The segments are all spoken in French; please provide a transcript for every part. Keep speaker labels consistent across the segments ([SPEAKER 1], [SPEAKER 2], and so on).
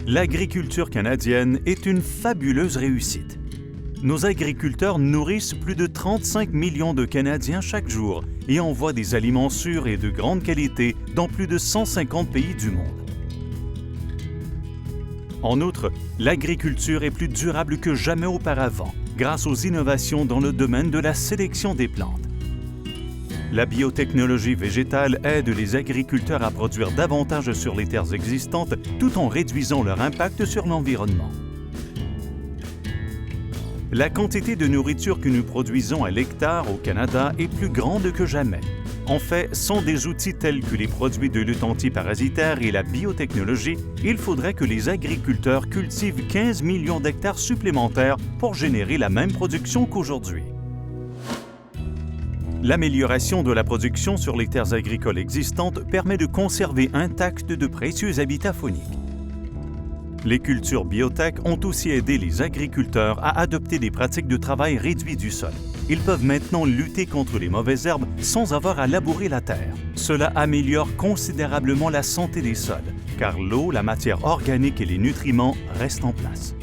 [SPEAKER 1] L'agriculture canadienne est une fabuleuse réussite. Nos agriculteurs nourrissent plus de 35 millions de Canadiens chaque jour et envoient des aliments sûrs et de grande qualité dans plus de 150 pays du monde. En outre, l'agriculture est plus durable que jamais auparavant grâce aux innovations dans le domaine de la sélection des plantes. La biotechnologie végétale aide les agriculteurs à produire davantage sur les terres existantes tout en réduisant leur impact sur l'environnement. La quantité de nourriture que nous produisons à l'hectare au Canada est plus grande que jamais. En fait, sans des outils tels que les produits de lutte antiparasitaire et la biotechnologie, il faudrait que les agriculteurs cultivent 15 millions d'hectares supplémentaires pour générer la même production qu'aujourd'hui. L'amélioration de la production sur les terres agricoles existantes permet de conserver intacts de précieux habitats fauniques. Les cultures biotech ont aussi aidé les agriculteurs à adopter des pratiques de travail réduit du sol. Ils peuvent maintenant lutter contre les mauvaises herbes sans avoir à labourer la terre. Cela améliore considérablement la santé des sols, car l'eau, la matière organique et les nutriments restent en place.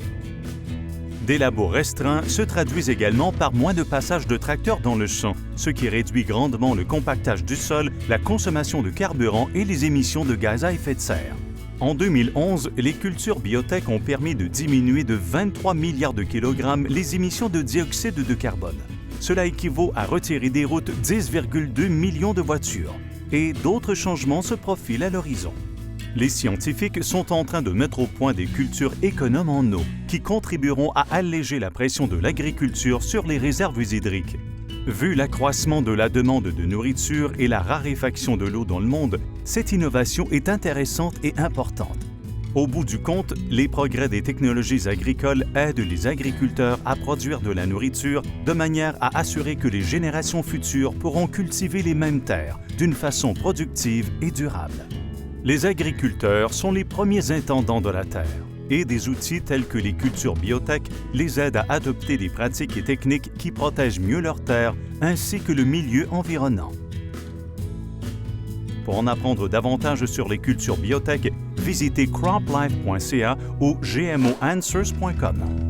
[SPEAKER 1] Des labours restreints se traduisent également par moins de passage de tracteurs dans le champ, ce qui réduit grandement le compactage du sol, la consommation de carburant et les émissions de gaz à effet de serre. En 2011, les cultures biotech ont permis de diminuer de 23 milliards de kilogrammes les émissions de dioxyde de carbone. Cela équivaut à retirer des routes 10,2 millions de voitures. Et d'autres changements se profilent à l'horizon. Les scientifiques sont en train de mettre au point des cultures économes en eau qui contribueront à alléger la pression de l'agriculture sur les réserves hydriques. Vu l'accroissement de la demande de nourriture et la raréfaction de l'eau dans le monde, cette innovation est intéressante et importante. Au bout du compte, les progrès des technologies agricoles aident les agriculteurs à produire de la nourriture de manière à assurer que les générations futures pourront cultiver les mêmes terres d'une façon productive et durable. Les agriculteurs sont les premiers intendants de la terre et des outils tels que les cultures biotech les aident à adopter des pratiques et techniques qui protègent mieux leurs terres ainsi que le milieu environnant. Pour en apprendre davantage sur les cultures biotech, visitez croplife.ca ou gmoanswers.com.